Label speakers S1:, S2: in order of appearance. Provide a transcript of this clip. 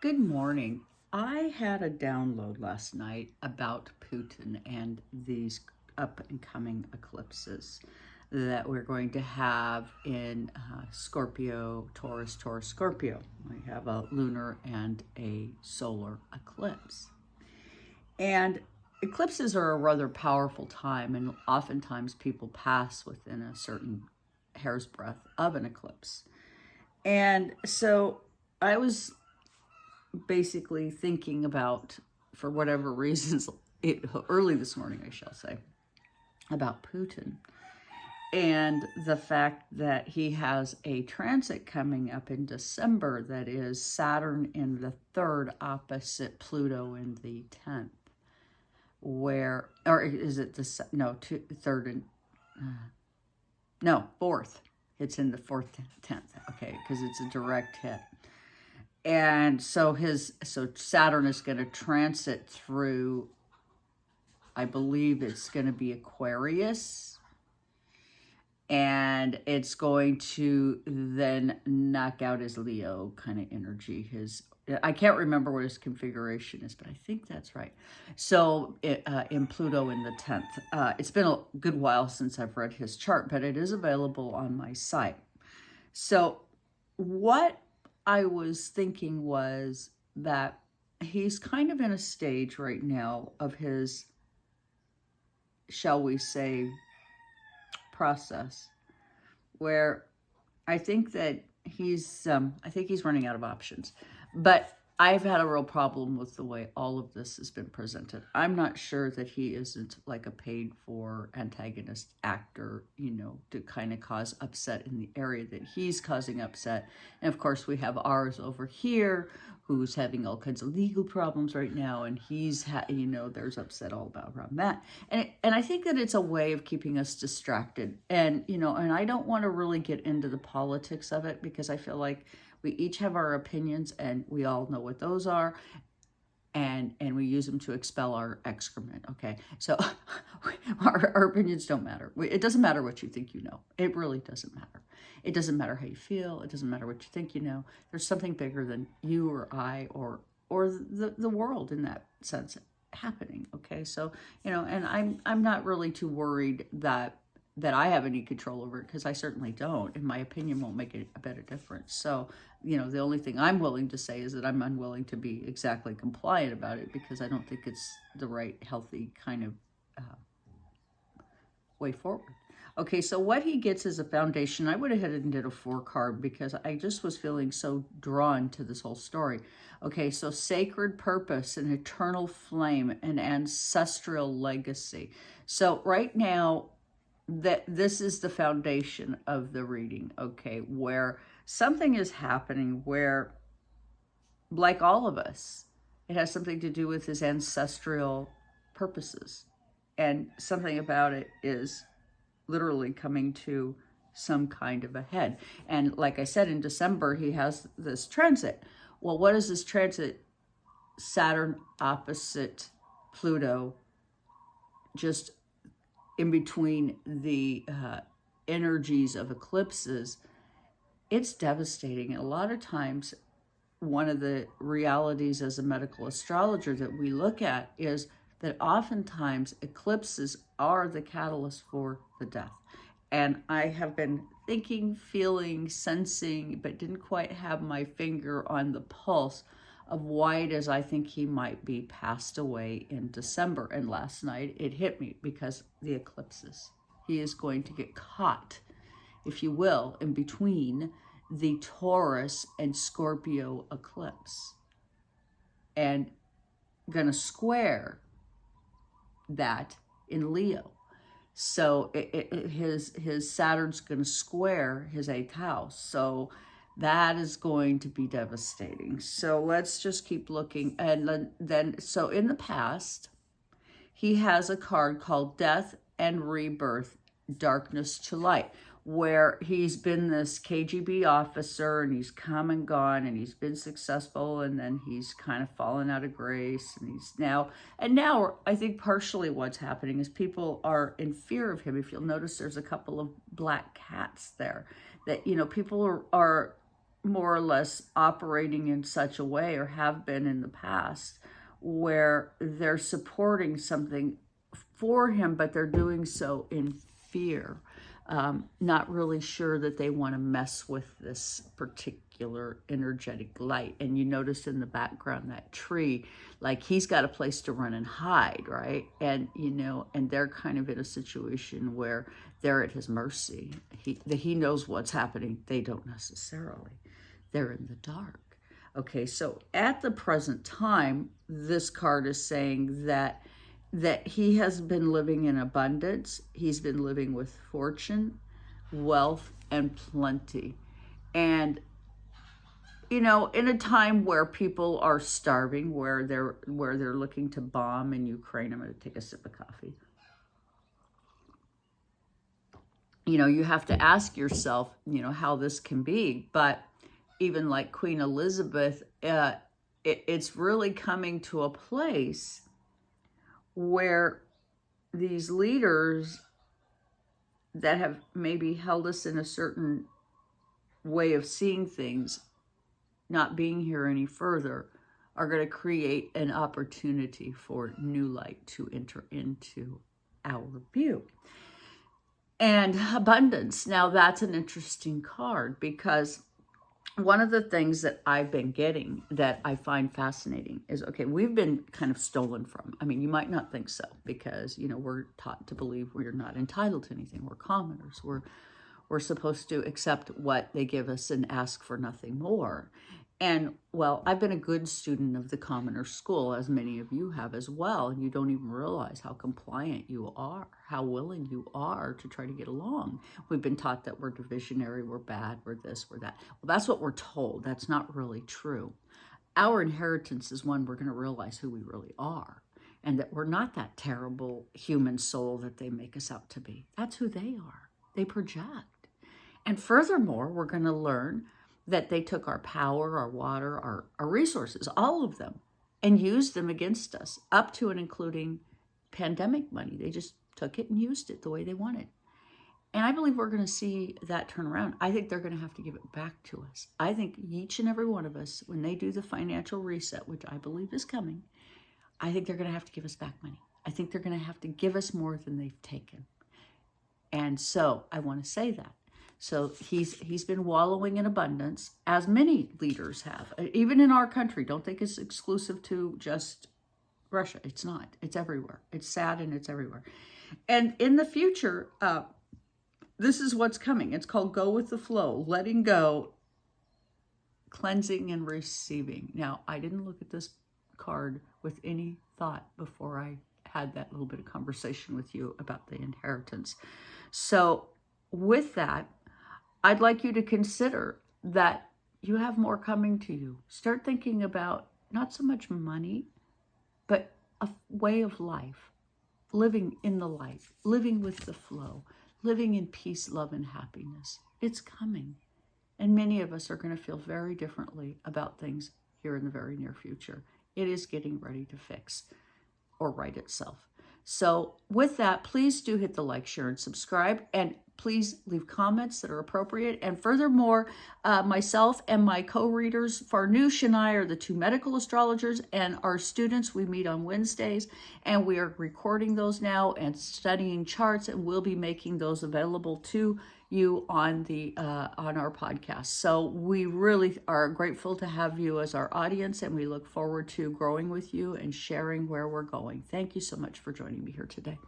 S1: Good morning. I had a download last night about Putin and these up and coming eclipses that we're going to have in Scorpio, Taurus, Taurus, Scorpio. We have a lunar and a solar eclipse. And eclipses are a rather powerful time, and oftentimes people pass within a certain hair's breadth of an eclipse. And so I was basically thinking about, for whatever reasons, early this morning, I shall say, about Putin and the fact that he has a transit coming up in December that is Saturn in the third opposite Pluto in the 10th, where, or is it the, no, third and, no, fourth. It's in the fourth, 10th, okay, because it's a direct hit. And so Saturn is going to transit through, I believe it's going to be Aquarius, and it's going to then knock out his Leo kind of energy. I can't remember what his configuration is, but I think that's right. So in Pluto in the 10th, it's been a good while since I've read his chart, but it is available on my site. So what I was thinking was that he's kind of in a stage right now of his, shall we say, process, where I think that he's running out of options. But I've had a real problem with the way all of this has been presented. I'm not sure that he isn't like a paid for antagonist actor, to kind of cause upset in the area that he's causing upset. And of course, we have ours over here who's having all kinds of legal problems right now. And he's, there's upset all around that. And I think that it's a way of keeping us distracted. And, and I don't want to really get into the politics of it, because I feel like we each have our opinions, and we all know what those are, and we use them to expel our excrement, okay? So our opinions don't matter. It doesn't matter what you think you know. It really doesn't matter. It doesn't matter how you feel. It doesn't matter what you think you know. There's something bigger than you or I or the world in that sense happening, okay? So, and I'm not really too worried that I have any control over it, because I certainly don't, and my opinion won't make a better difference. So, the only thing I'm willing to say is that I'm unwilling to be exactly compliant about it, because I don't think it's the right, healthy kind of way forward. Okay, so what he gets is a foundation. I went ahead and did a 4-card because I just was feeling so drawn to this whole story. Okay, so sacred purpose, an eternal flame, an ancestral legacy. So right now, this is the foundation of the reading, okay, where something is happening where, like all of us, it has something to do with his ancestral purposes. And something about it is literally coming to some kind of a head. And like I said, in December, he has this transit. Well, what is this transit? Saturn opposite Pluto, just in between the energies of eclipses. It's devastating. And a lot of times, one of the realities as a medical astrologer that we look at is that oftentimes eclipses are the catalyst for the death. And I have been thinking, feeling, sensing, but didn't quite have my finger on the pulse of why it is I think he might be passed away in December. And last night it hit me because the eclipses. He is going to get caught, if you will, in between the Taurus and Scorpio eclipse, and gonna square that in Leo. So his Saturn's gonna square his 8th house. So that is going to be devastating. So let's just keep looking. And then, so in the past, he has a card called Death and Rebirth, Darkness to Light, where he's been this KGB officer, and he's come and gone, and he's been successful, and then he's kind of fallen out of grace, and now I think partially what's happening is people are in fear of him. If you'll notice, there's a couple of black cats there that, people are more or less operating in such a way, or have been in the past, where they're supporting something for him, but they're doing so in fear, not really sure that they want to mess with this particular energetic light. And you notice in the background that tree, like he's got a place to run and hide, right? And, you know, and they're kind of in a situation where they're at his mercy. He knows what's happening. They don't necessarily. They're in the dark. Okay, so at the present time, this card is saying that he has been living in abundance. He's been living with fortune, wealth, and plenty. And, you know, in a time where people are starving, where they're looking to bomb in Ukraine. I'm going to take a sip of coffee. You know, you have to ask yourself, you know, how this can be. But even like Queen Elizabeth, it's really coming to a place where these leaders that have maybe held us in a certain way of seeing things, not being here any further, are going to create an opportunity for new light to enter into our view. And abundance. Now that's an interesting card, because one of the things that I've been getting that I find fascinating is, okay, we've been kind of stolen from. I mean, you might not think so, because, you know, we're taught to believe we're not entitled to anything. We're commoners. We're supposed to accept what they give us and ask for nothing more. And, well, I've been a good student of the commoner school, as many of you have as well, and you don't even realize how compliant you are, how willing you are to try to get along. We've been taught that we're divisionary, we're bad, we're this, we're that. Well, that's what we're told. That's not really true. Our inheritance is when we're going to realize who we really are, and that we're not that terrible human soul that they make us out to be. That's who they are. They project. And furthermore, we're going to learn that they took our power, our water, our resources, all of them, and used them against us, up to and including pandemic money. They just took it and used it the way they wanted. And I believe we're going to see that turn around. I think they're going to have to give it back to us. I think each and every one of us, when they do the financial reset, which I believe is coming, I think they're going to have to give us back money. I think they're going to have to give us more than they've taken. And so I want to say that. So he's been wallowing in abundance, as many leaders have, even in our country. Don't think it's exclusive to just Russia. It's not. It's everywhere. It's sad, and it's everywhere. And in the future, this is what's coming. It's called go with the flow, letting go, cleansing, and receiving. Now, I didn't look at this card with any thought before I had that little bit of conversation with you about the inheritance. So with that, I'd like you to consider that you have more coming to you. Start thinking about not so much money, but a way of life, living in the light, living with the flow, living in peace, love, and happiness. It's coming. And many of us are going to feel very differently about things here in the very near future. It is getting ready to fix or right itself. So with that, please do hit the like, share, and subscribe. And please leave comments that are appropriate. And furthermore, myself and my co-readers, Farnoosh and I, are the two medical astrologers, and our students, we meet on Wednesdays, and we are recording those now and studying charts, and we'll be making those available to you on our podcast. So we really are grateful to have you as our audience, and we look forward to growing with you and sharing where we're going. Thank you so much for joining me here today.